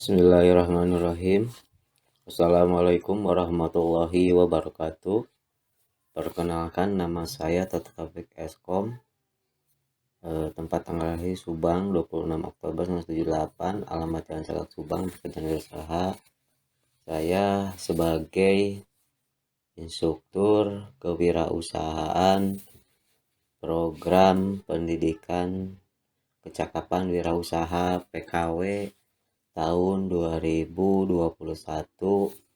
Bismillahirrahmanirrahim. Assalamualaikum warahmatullahi wabarakatuh. Perkenalkan, nama saya Toto Taufik Eskom. Tempat tanggal lahir Subang 26 Oktober 1978. Alamat Jalan Salak Subang, pekerjaan usaha. Saya sebagai instruktur kewirausahaan program pendidikan kecakapan wirausaha PKW tahun 2021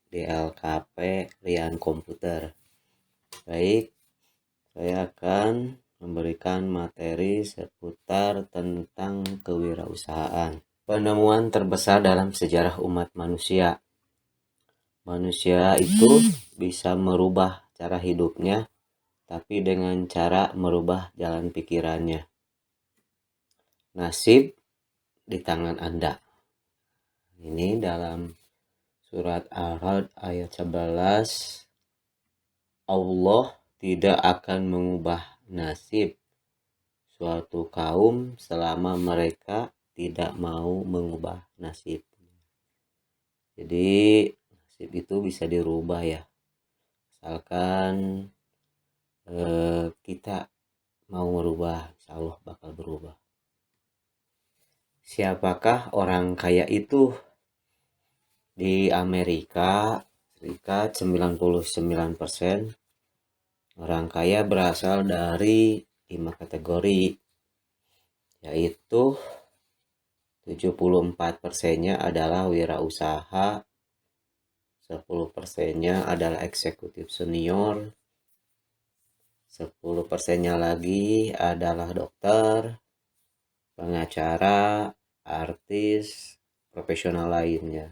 di LKP Rian Komputer. Baik, saya akan memberikan materi seputar tentang kewirausahaan. Penemuan terbesar dalam sejarah umat manusia. Manusia itu bisa merubah cara hidupnya, tapi dengan cara merubah jalan pikirannya. Nasib di tangan Anda. Ini dalam surat Al-Ra'd ayat 11. Allah tidak akan mengubah nasib suatu kaum selama mereka tidak mau mengubah nasib. Jadi nasib itu bisa dirubah ya. Asalkan kita mau merubah, insya Allah bakal berubah. Siapakah orang kaya itu? Di Amerika Serikat 99% orang kaya berasal dari 5 kategori, yaitu 74%-nya adalah wirausaha, 10%-nya adalah eksekutif senior, 10%-nya lagi adalah dokter, pengacara, artis, profesional lainnya.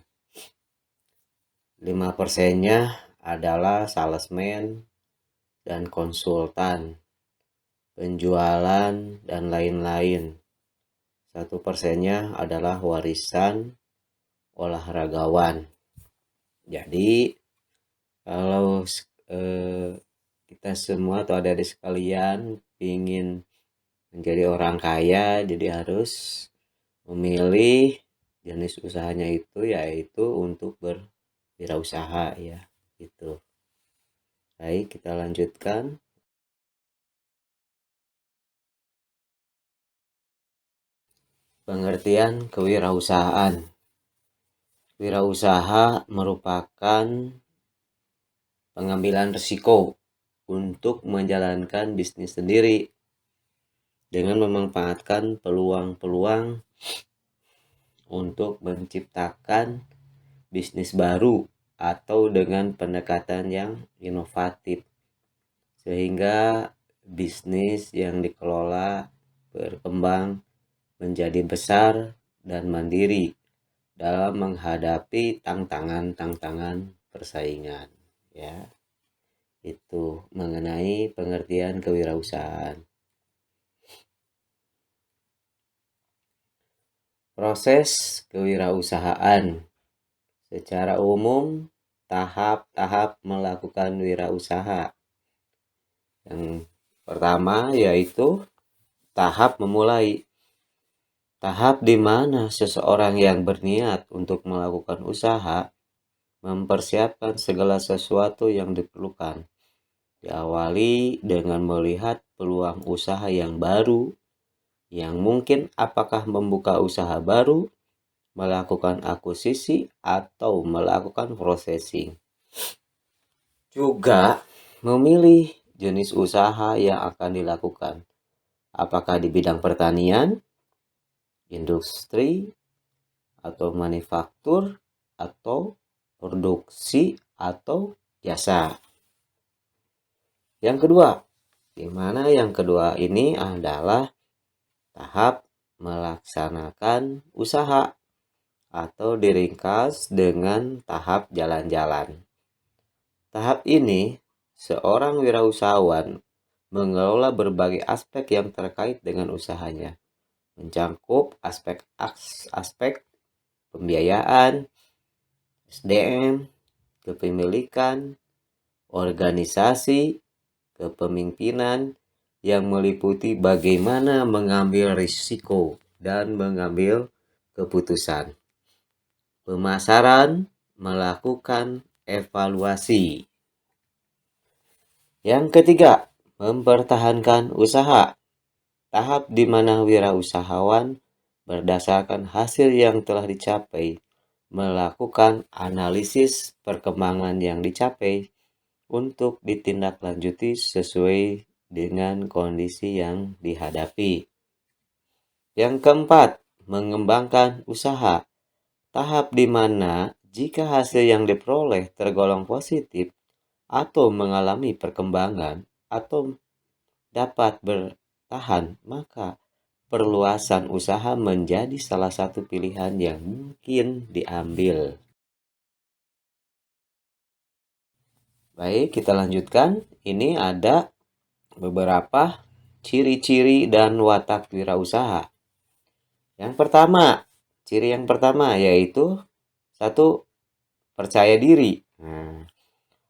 5%-nya adalah salesman dan konsultan, penjualan, dan lain-lain. 1%-nya adalah warisan, olahragawan. Jadi kalau kita semua atau adik-adik sekalian ingin menjadi orang kaya, jadi harus memilih jenis usahanya itu, yaitu untuk berwirausaha ya, gitu. Baik, kita lanjutkan. Pengertian kewirausahaan. Wirausaha merupakan pengambilan risiko untuk menjalankan bisnis sendiri dengan memanfaatkan peluang-peluang untuk menciptakan bisnis baru atau dengan pendekatan yang inovatif, sehingga bisnis yang dikelola berkembang menjadi besar dan mandiri dalam menghadapi tantangan-tantangan persaingan ya. Itu mengenai pengertian kewirausahaan. Proses kewirausahaan. Secara umum, tahap-tahap melakukan wirausaha. Yang pertama yaitu tahap memulai. Tahap di mana seseorang yang berniat untuk melakukan usaha mempersiapkan segala sesuatu yang diperlukan. Diawali dengan melihat peluang usaha yang baru, yang mungkin apakah membuka usaha baru, melakukan akuisisi, atau melakukan processing. Juga memilih jenis usaha yang akan dilakukan. Apakah di bidang pertanian, industri, atau manufaktur, atau produksi, atau jasa. Yang kedua, di mana yang kedua ini adalah tahap melaksanakan usaha atau diringkas dengan tahap jalan-jalan. Tahap ini seorang wirausahawan mengelola berbagai aspek yang terkait dengan usahanya, mencakup aspek pembiayaan, SDM, kepemilikan, organisasi, kepemimpinan, yang meliputi bagaimana mengambil risiko dan mengambil keputusan. pemasaran, melakukan evaluasi. Yang ketiga, mempertahankan usaha. Tahap di mana wirausahawan berdasarkan hasil yang telah dicapai, melakukan analisis perkembangan yang dicapai untuk ditindaklanjuti sesuai dengan kondisi yang dihadapi. Yang keempat, mengembangkan usaha. Tahap di mana jika hasil yang diperoleh tergolong positif atau mengalami perkembangan atau dapat bertahan, maka perluasan usaha menjadi salah satu pilihan yang mungkin diambil. Baik, kita lanjutkan. Ini ada beberapa ciri-ciri dan watak wirausaha. Ciri yang pertama yaitu satu, percaya diri.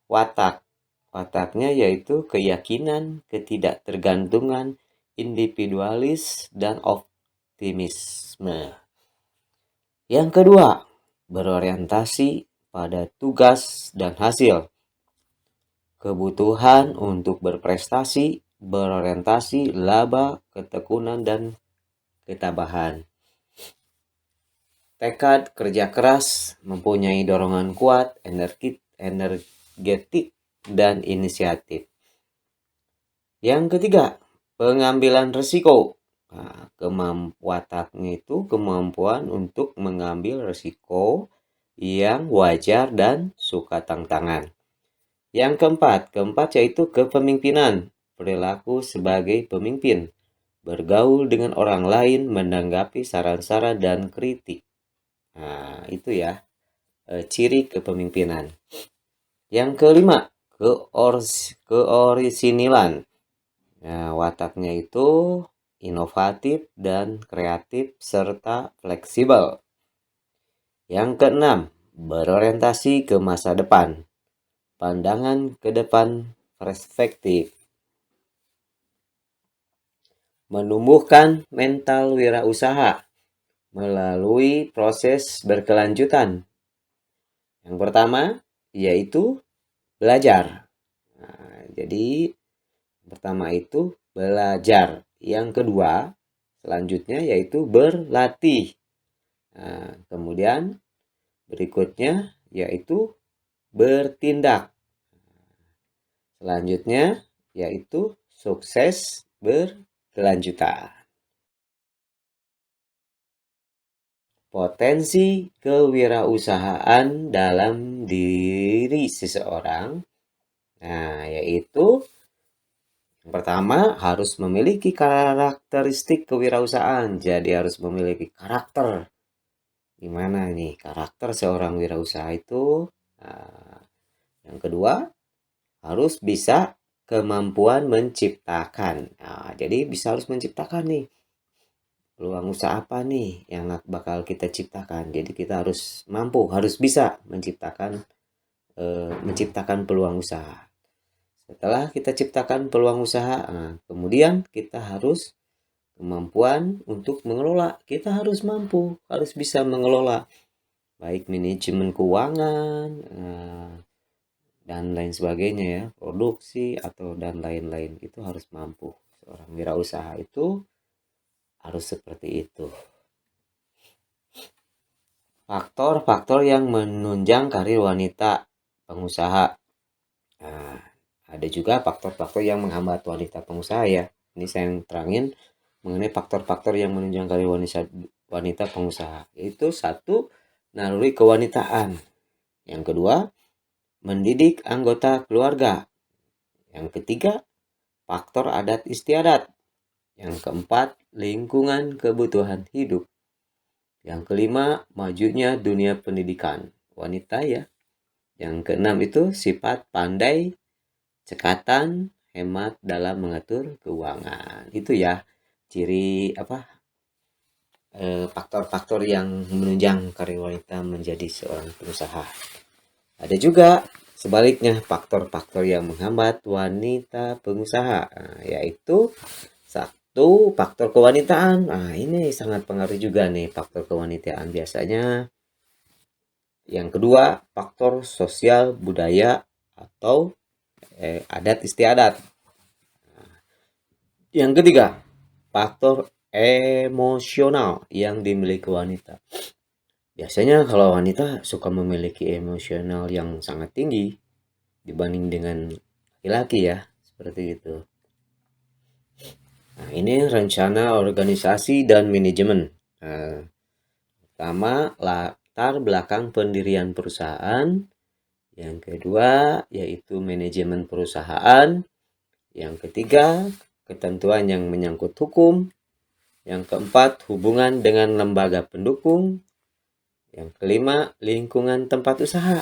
Wataknya yaitu keyakinan, ketidaktergantungan, individualis, dan optimisme. Yang kedua, berorientasi pada tugas dan hasil. Kebutuhan untuk berprestasi, berorientasi, laba, ketekunan, dan ketabahan. Tekad, kerja keras, mempunyai dorongan kuat, energetik, dan inisiatif. Yang ketiga, pengambilan risiko. Wataknya itu kemampuan untuk mengambil risiko yang wajar dan suka tantangan. Yang keempat yaitu kepemimpinan, perilaku sebagai pemimpin, bergaul dengan orang lain, menanggapi saran-saran dan kritik. Itu ya, ciri kepemimpinan. Yang kelima, keorisinilan. Wataknya itu inovatif dan kreatif serta fleksibel. Yang keenam, berorientasi ke masa depan. Pandangan ke depan, perspektif. Menumbuhkan mental wirausaha melalui proses berkelanjutan. Yang pertama yaitu belajar. Jadi pertama itu belajar. Yang kedua selanjutnya yaitu berlatih. Kemudian berikutnya yaitu bertindak. Selanjutnya yaitu sukses berkelanjutan. Potensi kewirausahaan dalam diri seseorang. Yaitu yang pertama harus memiliki karakteristik kewirausahaan. Jadi harus memiliki karakter. Gimana nih karakter seorang wirausaha itu? Yang kedua, harus bisa kemampuan menciptakan. Jadi harus menciptakan nih. Peluang usaha apa nih yang bakal kita ciptakan. Jadi kita harus mampu, harus bisa menciptakan peluang usaha. Setelah kita ciptakan peluang usaha, kemudian kita harus kemampuan untuk mengelola. Kita harus mampu, harus bisa mengelola. Baik manajemen keuangan, dan lain sebagainya ya, produksi atau dan lain-lain itu harus mampu. Seorang wirausaha itu harus seperti itu. Faktor-faktor yang menunjang karir wanita pengusaha. Ada juga faktor-faktor yang menghambat wanita pengusaha ya. Ini saya terangin mengenai faktor-faktor yang menunjang karir wanita pengusaha. Yaitu satu, naluri kewanitaan. Yang kedua, mendidik anggota keluarga. Yang ketiga, faktor adat istiadat. Yang keempat, lingkungan kebutuhan hidup. Yang kelima, majunya dunia pendidikan wanita ya. Yang keenam itu sifat pandai, cekatan, hemat dalam mengatur keuangan. Itu ya ciri faktor-faktor yang menunjang karir wanita menjadi seorang pengusaha. Ada juga sebaliknya faktor-faktor yang menghambat wanita pengusaha, yaitu satu, faktor kewanitaan. Ini sangat pengaruh juga nih faktor kewanitaan. Biasanya Yang kedua, faktor sosial budaya atau adat istiadat. Yang ketiga, faktor emosional yang dimiliki wanita. Biasanya kalau wanita suka memiliki emosional yang sangat tinggi dibanding dengan laki-laki ya, seperti itu. Nah, ini rencana organisasi dan manajemen. Pertama, latar belakang pendirian perusahaan. Yang kedua, yaitu manajemen perusahaan. Yang ketiga, ketentuan yang menyangkut hukum. Yang keempat, hubungan dengan lembaga pendukung. Yang kelima, lingkungan tempat usaha.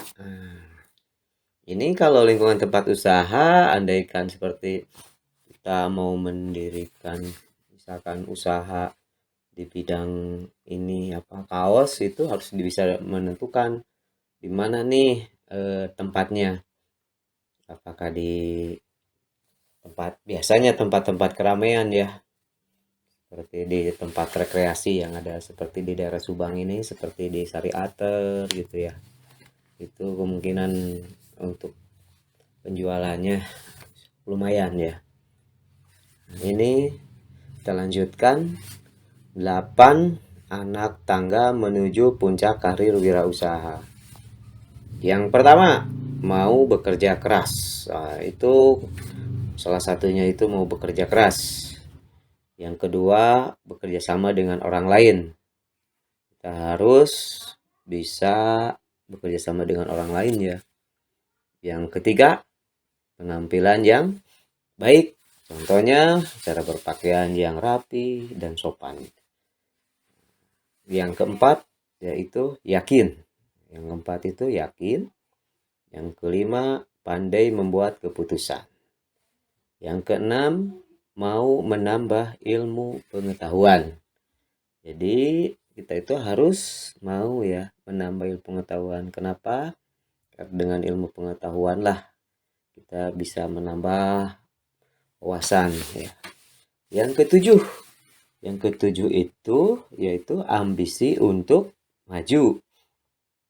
Ini kalau lingkungan tempat usaha, andaikan seperti kita mau mendirikan misalkan usaha di bidang ini kaos, itu harus bisa menentukan di mana nih tempatnya. Apakah di biasanya tempat-tempat keramaian ya, seperti di tempat rekreasi yang ada seperti di daerah Subang ini, seperti di Sari Ater gitu ya. Itu kemungkinan untuk penjualannya lumayan ya. Ini kita lanjutkan 8 anak tangga menuju puncak karir wirausaha. Yang pertama, mau bekerja keras. Nah, itu salah satunya itu mau bekerja keras. Yang kedua, bekerja sama dengan orang lain. Kita harus bisa bekerja sama dengan orang lain ya. Yang ketiga, penampilan yang baik. Contohnya, cara berpakaian yang rapi dan sopan. Yang keempat, yaitu yakin. Yang keempat itu yakin. Yang kelima, pandai membuat keputusan. Yang keenam, mau menambah ilmu pengetahuan. Jadi kita itu harus mau ya menambah ilmu pengetahuan. Kenapa? Karena dengan ilmu pengetahuan lah kita bisa menambah wawasan ya. Yang ketujuh itu yaitu ambisi untuk maju.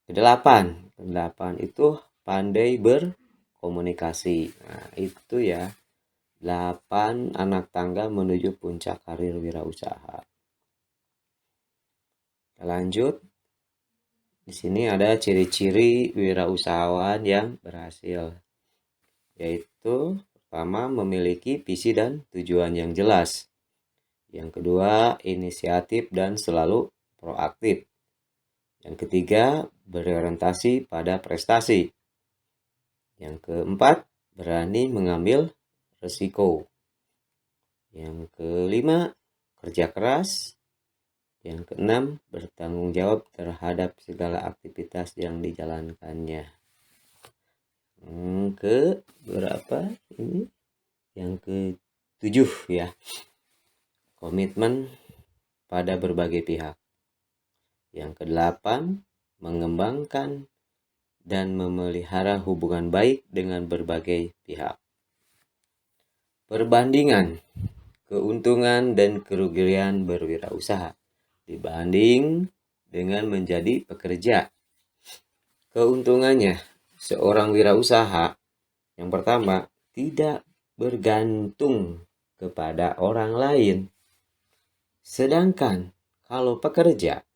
Kedelapan itu pandai berkomunikasi. Nah, itu ya 8 anak tangga menuju puncak karir wirausaha. Kita lanjut. Di sini ada ciri-ciri wirausahawan yang berhasil. Yaitu pertama, memiliki visi dan tujuan yang jelas. Yang kedua, inisiatif dan selalu proaktif. Yang ketiga, berorientasi pada prestasi. Yang keempat, berani mengambil risiko. Yang kelima, kerja keras. Yang keenam, bertanggung jawab terhadap segala aktivitas yang dijalankannya. Berapa ini? Yang ketujuh ya. Komitmen pada berbagai pihak. Yang kedelapan, mengembangkan dan memelihara hubungan baik dengan berbagai pihak. Perbandingan keuntungan dan kerugian berwirausaha dibanding dengan menjadi pekerja. Keuntungannya, seorang wirausaha yang pertama tidak bergantung kepada orang lain. Sedangkan kalau pekerja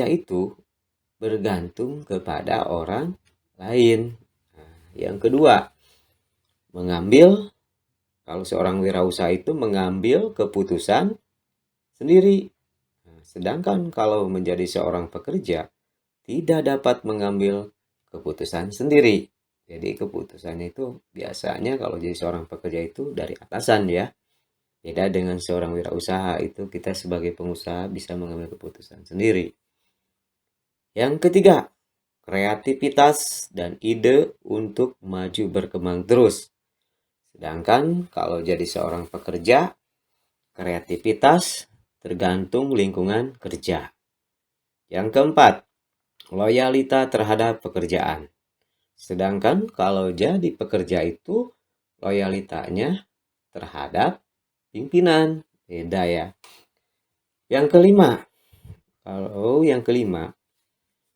itu bergantung kepada orang lain. Nah, yang kedua, kalau seorang wirausaha itu mengambil keputusan sendiri. Nah, sedangkan kalau menjadi seorang pekerja tidak dapat mengambil keputusan sendiri. Jadi keputusannya itu biasanya kalau jadi seorang pekerja itu dari atasan ya. Beda dengan seorang wirausaha, itu kita sebagai pengusaha bisa mengambil keputusan sendiri. Yang ketiga, kreativitas dan ide untuk maju berkembang terus. Sedangkan kalau jadi seorang pekerja, kreativitas tergantung lingkungan kerja. Yang keempat, loyalitas terhadap pekerjaan. Sedangkan kalau jadi pekerja itu loyalitasnya terhadap pimpinan. Beda ya. Yang kelima,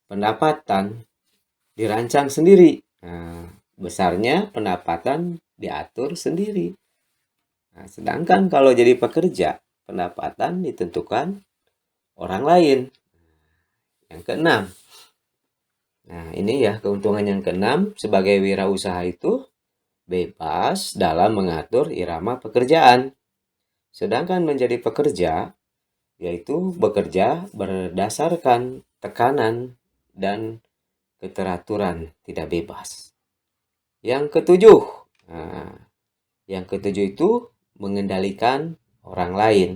pendapatan dirancang sendiri. Nah, besarnya pendapatan diatur sendiri. Nah, sedangkan kalau jadi pekerja, pendapatan ditentukan orang lain. Yang keenam. Nah, ini ya keuntungan yang keenam, sebagai wirausaha itu bebas dalam mengatur irama pekerjaan. Sedangkan menjadi pekerja, yaitu bekerja berdasarkan tekanan dan keteraturan, tidak bebas. Yang ketujuh, nah, yang ketujuh itu mengendalikan orang lain.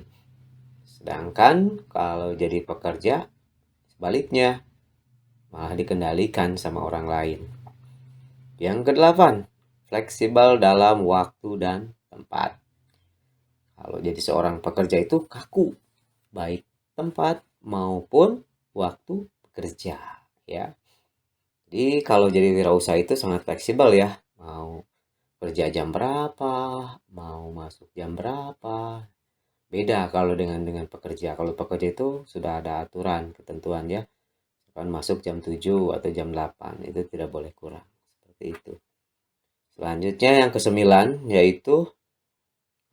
Sedangkan kalau jadi pekerja, sebaliknya, malah dikendalikan sama orang lain. Yang kedelapan, fleksibel dalam waktu dan tempat. Kalau jadi seorang pekerja itu kaku, baik tempat maupun waktu bekerja, ya. Jadi kalau jadi wirausaha itu sangat fleksibel ya. Mau kerja jam berapa, mau masuk jam berapa. Beda kalau dengan pekerja. Kalau pekerja itu sudah ada aturan, ketentuan ya. Kan masuk jam 7 atau jam 8, itu tidak boleh kurang. Seperti itu. Selanjutnya yang kesembilan, yaitu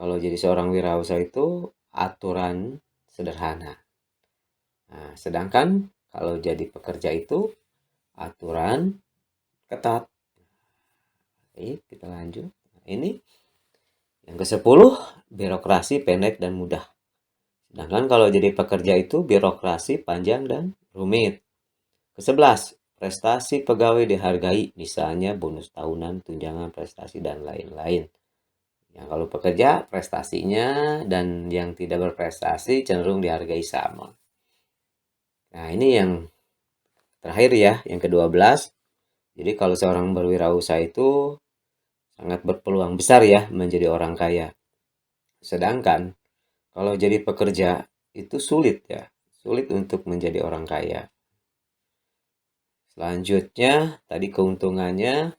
kalau jadi seorang wirausaha itu aturan sederhana. Nah, sedangkan kalau jadi pekerja itu aturan ketat. Baik, kita lanjut. Nah, ini yang ke-10, birokrasi pendek dan mudah. Sedangkan kalau jadi pekerja itu birokrasi panjang dan rumit. Ke-11, prestasi pegawai dihargai, misalnya bonus tahunan, tunjangan prestasi, dan lain-lain. Yang kalau pekerja, prestasinya dan yang tidak berprestasi cenderung dihargai sama. Nah, ini yang terakhir ya, yang ke-12. Jadi kalau seorang berwirausaha itu sangat berpeluang besar ya menjadi orang kaya. Sedangkan kalau jadi pekerja itu sulit ya, sulit untuk menjadi orang kaya. Selanjutnya, tadi keuntungannya,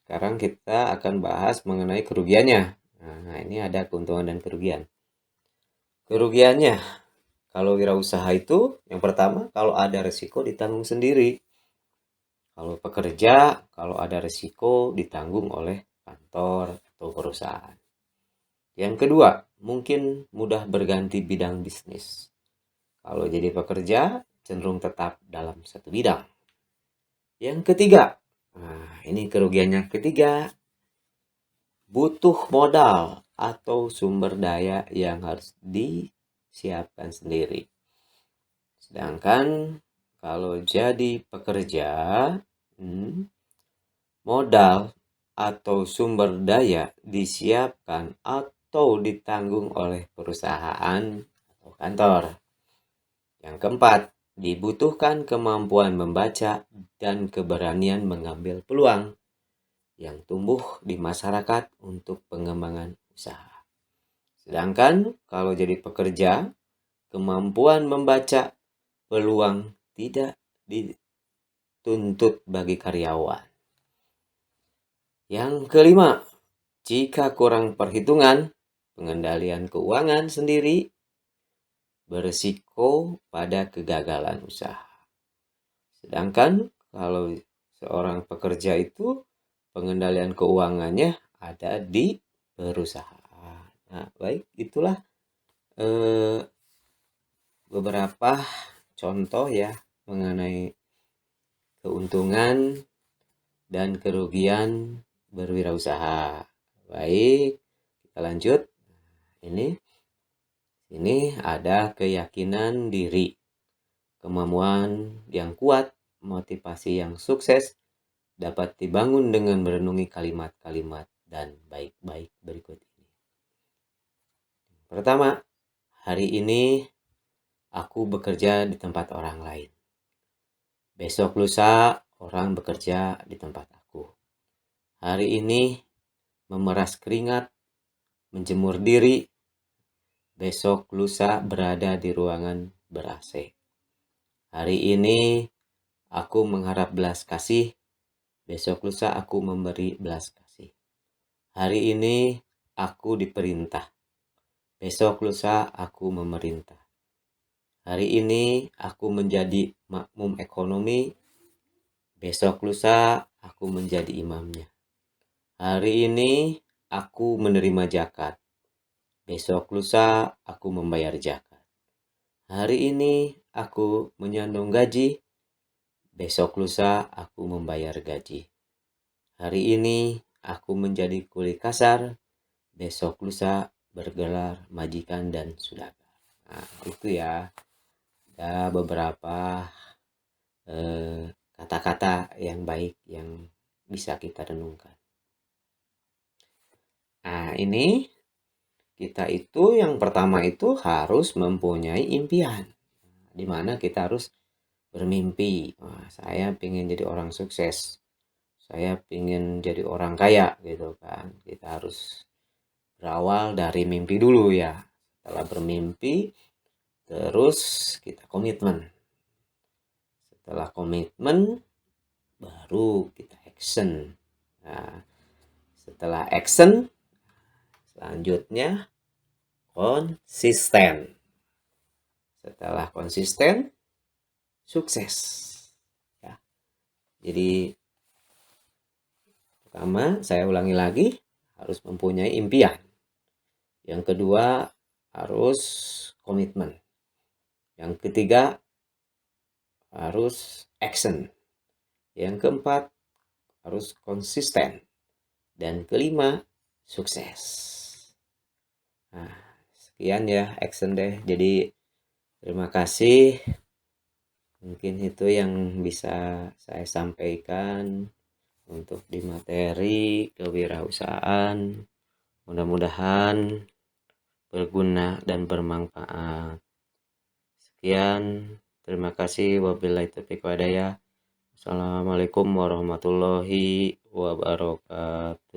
sekarang kita akan bahas mengenai kerugiannya. Nah, ini ada keuntungan dan kerugian. Kerugiannya, kalau wirausaha itu, yang pertama, kalau ada resiko ditanggung sendiri. Kalau pekerja, kalau ada resiko ditanggung oleh kantor atau perusahaan. Yang kedua, mungkin mudah berganti bidang bisnis. Kalau jadi pekerja, cenderung tetap dalam satu bidang. Yang ketiga, nah ini kerugiannya ketiga, butuh modal atau sumber daya yang harus disiapkan sendiri. Sedangkan kalau jadi pekerja, modal atau sumber daya disiapkan atau ditanggung oleh perusahaan atau kantor. Yang keempat, dibutuhkan kemampuan membaca dan keberanian mengambil peluang yang tumbuh di masyarakat untuk pengembangan usaha. Sedangkan kalau jadi pekerja, kemampuan membaca peluang tidak dituntut bagi karyawan. Yang kelima, jika kurang perhitungan, pengendalian keuangan sendiri berisiko pada kegagalan usaha. Sedangkan kalau seorang pekerja itu pengendalian keuangannya ada di perusahaan. Nah, baik, itulah beberapa contoh ya mengenai keuntungan dan kerugian berwirausaha. Baik, kita lanjut. Ini ada keyakinan diri, kemampuan yang kuat, motivasi yang sukses dapat dibangun dengan merenungi kalimat-kalimat dan baik-baik berikut ini. Pertama, hari ini aku bekerja di tempat orang lain. Besok lusa orang bekerja di tempat aku. Hari ini memeras keringat, menjemur diri. Besok lusa berada di ruangan ber-AC. Hari ini aku mengharap belas kasih. Besok lusa aku memberi belas kasih. Hari ini aku diperintah. Besok lusa aku memerintah. Hari ini aku menjadi makmum ekonomi. Besok lusa aku menjadi imamnya. Hari ini aku menerima zakat. Besok lusa aku membayar zakat. Hari ini aku menyandung gaji. Besok lusa aku membayar gaji. Hari ini aku menjadi kuli kasar. Besok lusa bergelar majikan dan saudagar. Nah, itu ya. Ada beberapa kata-kata yang baik yang bisa kita renungkan. Nah, ini kita itu yang pertama itu harus mempunyai impian. Di mana kita harus bermimpi. Wah, saya ingin jadi orang sukses. Saya ingin jadi orang kaya gitu kan. Kita harus berawal dari mimpi dulu ya. Setelah bermimpi, terus kita komitmen. Setelah komitmen, baru kita action. Nah, setelah action, selanjutnya konsisten. Setelah konsisten, sukses. Ya. Jadi pertama, saya ulangi lagi, harus mempunyai impian. Yang kedua, harus komitmen. Yang ketiga, harus action. Yang keempat, harus konsisten. Dan kelima, sukses. Nah, sekian ya action deh. Jadi terima kasih. Mungkin itu yang bisa saya sampaikan untuk di materi kewirausahaan. Mudah-mudahan berguna dan bermanfaat. Sekian, terima kasih. Wabillahi taufiq walhidayah. Assalamualaikum warahmatullahi wabarakatuh.